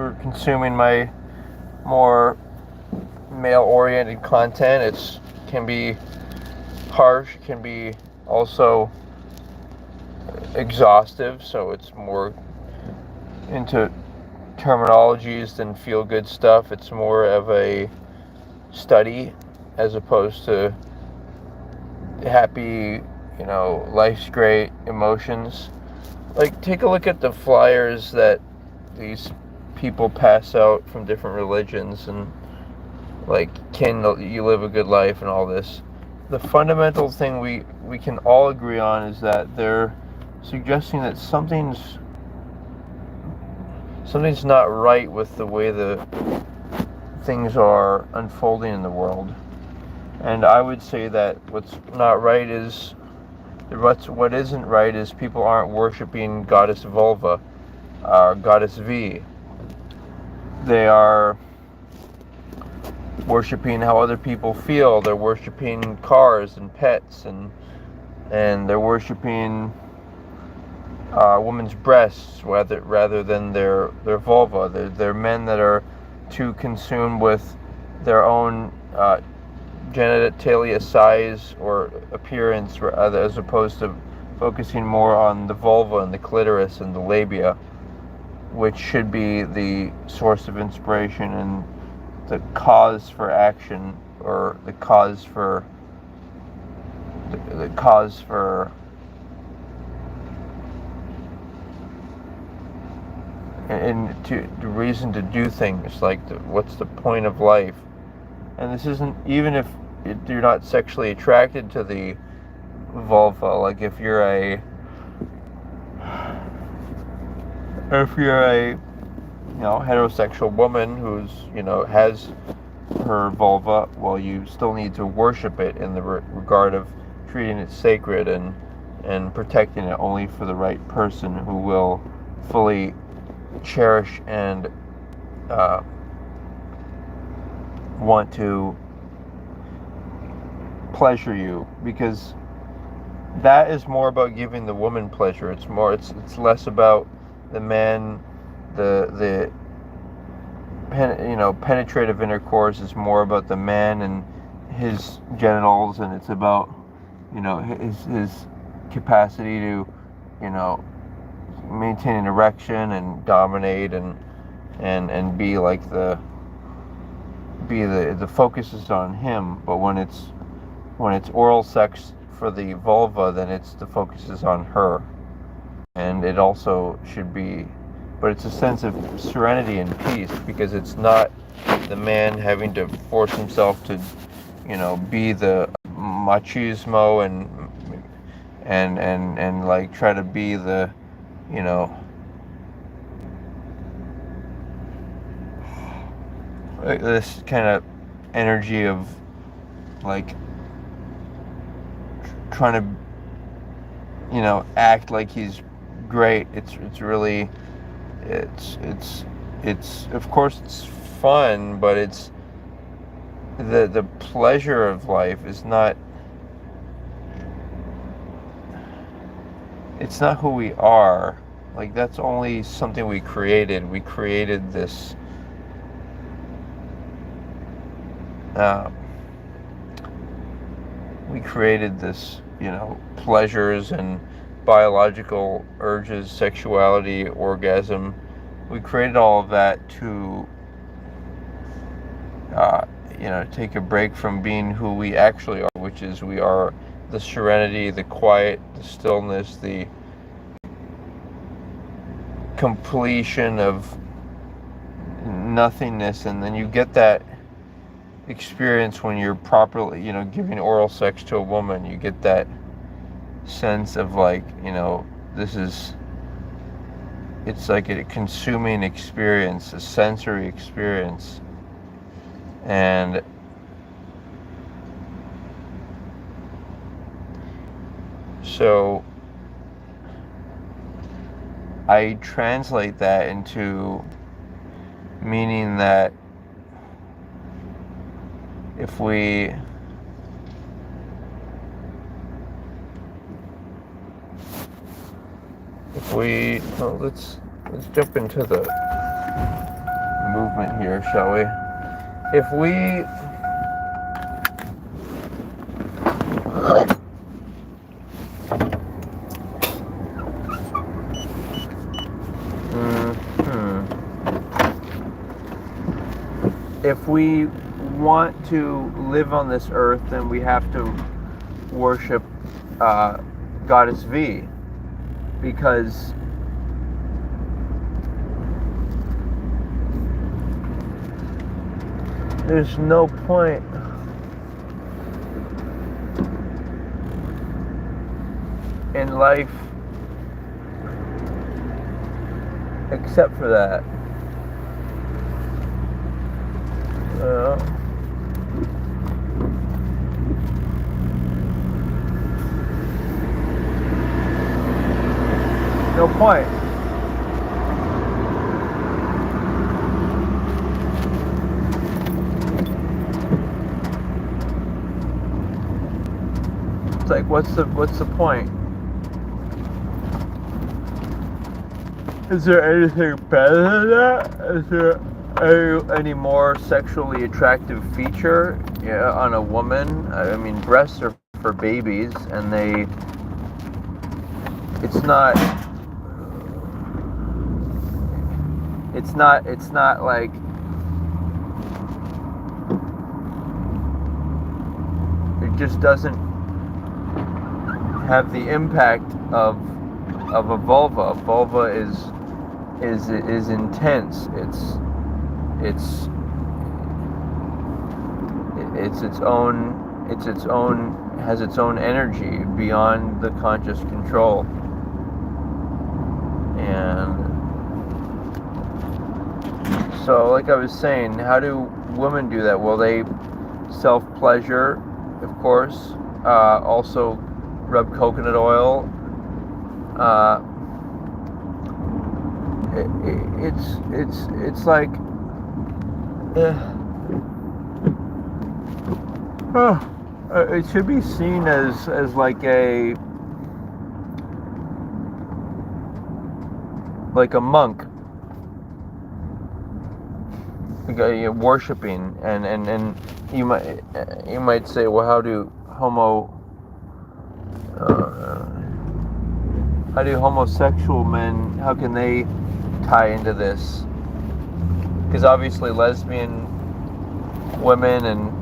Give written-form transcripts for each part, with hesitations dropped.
you're consuming my more male-oriented content, it can be harsh, can be also exhaustive, so it's more into terminologies than feel-good stuff. It's more of a study as opposed to happy, life's great emotions. Like, take a look at the flyers that these people pass out from different religions, and like, can you live a good life and all this. The fundamental thing we can all agree on is that they're suggesting that something's not right with the way the things are unfolding in the world. And I would say that what isn't right is people aren't worshiping Goddess Vulva, Goddess V. They are worshiping how other people feel. They're worshiping cars and pets, and they're worshiping women's breasts rather than their vulva. They're men that are too consumed with their own genitalia size or appearance, as opposed to focusing more on the vulva and the clitoris and the labia, which should be the source of inspiration and the cause for action, or the cause for and the reason to do things, like what's the point of life. And this isn't, even if you're not sexually attracted to the vulva, like if you're a heterosexual woman who's has her vulva, well, you still need to worship it in the regard of treating it sacred and protecting it only for the right person who will fully cherish and want to pleasure you, because that is more about giving the woman pleasure. It's less about the man. The penetrative intercourse is more about the man and his genitals, and it's about his capacity to maintain an erection and dominate and be like the focus is on him. But when it's oral sex for the vulva, then the focus is on her. And it also should be, but it's a sense of serenity and peace, because it's not the man having to force himself to be the machismo and like try to be the this kind of energy of like trying to act like he's great. It's really of course it's fun, but it's the pleasure of life is not, it's not who we are. Like, that's only something we created. We created this pleasures and biological urges, sexuality, orgasm. We created all of that to take a break from being who we actually are, which is we are the serenity, the quiet, the stillness, the completion of nothingness. And then you get that experience when you're properly, giving oral sex to a woman. You get that sense of like, it's like a consuming experience, a sensory experience. And so I translate that into meaning that if we let's jump into the segment here, shall we? If we if we want to live on this earth, then we have to worship Goddess V, because there's no point in life except for that. No point. It's like, what's the point? Is there anything better than that? Is there any more sexually attractive feature on a woman? I mean, breasts are for babies, and it's not like it just doesn't have the impact of a vulva. A vulva is intense. Has its own energy beyond the conscious control. And so, like I was saying, how do women do that? Well, they self-pleasure, of course. Also rub coconut oil. It's like it should be seen as like a monk, worshiping, and you might say, well, how do homosexual men, how can they tie into this? Because obviously lesbian women and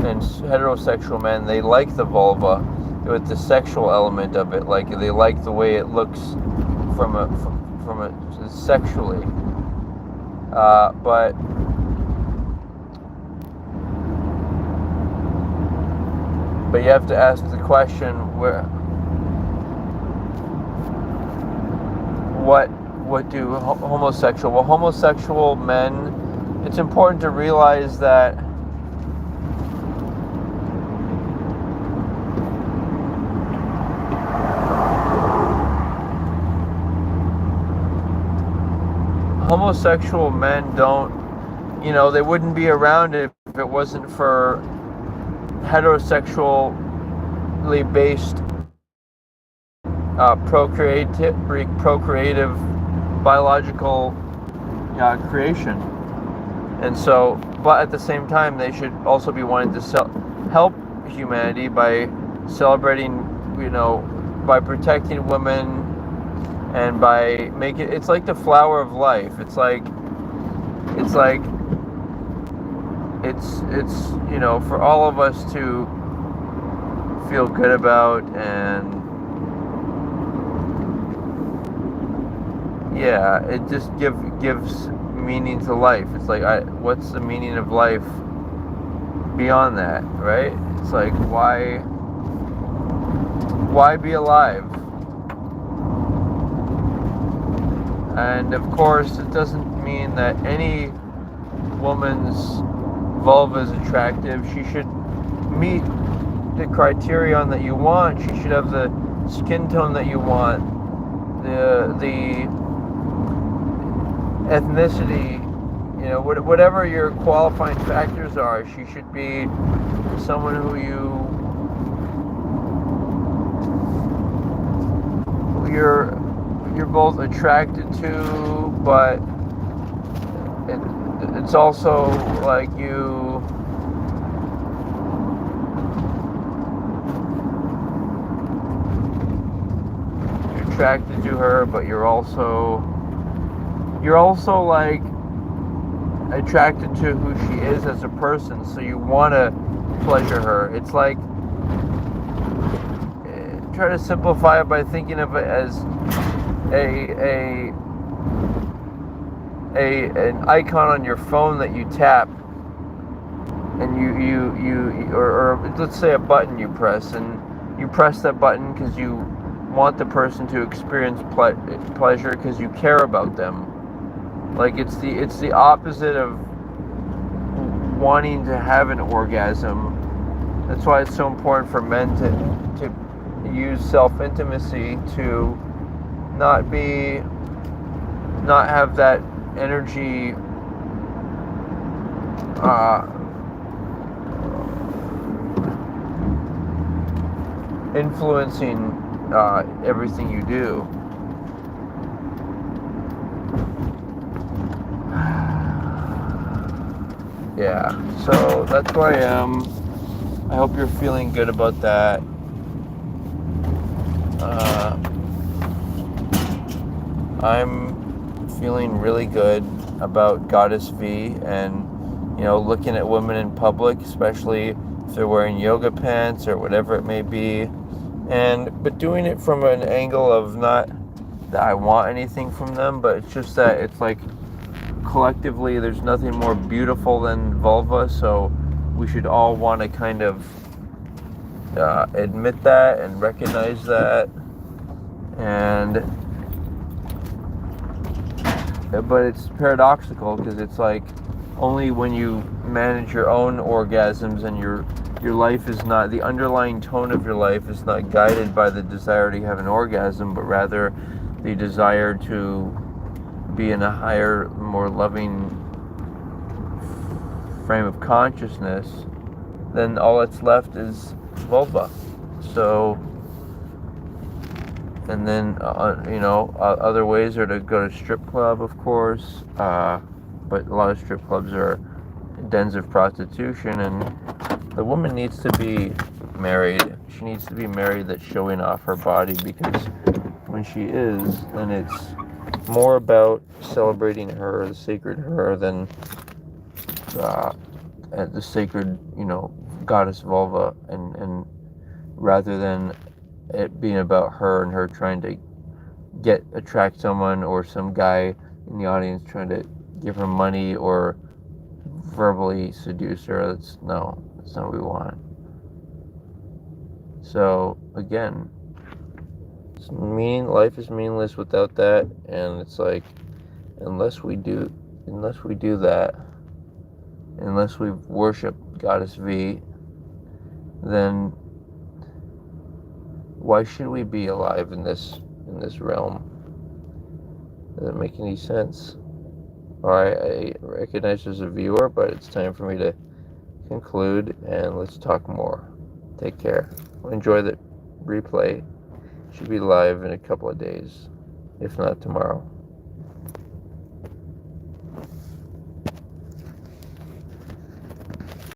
heterosexual men, they like the vulva with the sexual element of it. Like, they like the way it looks from a sexually. But you have to ask the question, what do homosexual men, it's important to realize that homosexual men don't, they wouldn't be around if it wasn't for heterosexually based procreative biological creation. And so, but at the same time, they should also be wanting to help humanity by celebrating, by protecting women, and by making it's like the flower of life. It's for all of us to feel good about, and it just gives meaning to life. It's like, what's the meaning of life beyond that, right? It's like, why be alive? And of course, it doesn't mean that any woman's vulva is attractive. She should meet the criterion that you want. She should have the skin tone that you want, the ethnicity, whatever your qualifying factors are. She should be someone who you're both attracted to, but it's also like you're attracted to her, but you're also like attracted to who she is as a person, so you want to pleasure her. It's like, try to simplify it by thinking of it as an icon on your phone that you tap, and or let's say a button you press, and you press that button because you want the person to experience pleasure because you care about them. Like it's the opposite of wanting to have an orgasm. That's why it's so important for men to use self-intimacy to not have that energy influencing everything you do. Yeah, so that's where I am. I hope you're feeling good about that. I'm feeling really good about Goddess V, and looking at women in public, especially if they're wearing yoga pants or whatever it may be, but doing it from an angle of not that I want anything from them, but it's just that it's like collectively there's nothing more beautiful than vulva, so we should all want to kind of admit that and recognize that. But it's paradoxical because it's like only when you manage your own orgasms and your life is not, the underlying tone of your life is not guided by the desire to have an orgasm, but rather the desire to be in a higher, more loving frame of consciousness, then all that's left is vulva. So, and then other ways are to go to strip club, of course, but a lot of strip clubs are dens of prostitution, and the woman needs to be married. She needs to be married that's showing off her body, because when she is, then it's more about celebrating her, the sacred her, than the sacred, goddess vulva, and rather than it being about her and her trying to attract someone, or some guy in the audience trying to give her money or verbally seduce her. That's not what we want. So again, life is meaningless without that, and it's like unless we do that, unless we worship Goddess V, then why should we be alive in this realm? Doesn't make any sense. Alright, I recognize there's a viewer, but it's time for me to conclude, and let's talk more. Take care. Enjoy the replay. Should be live in a couple of days, if not tomorrow.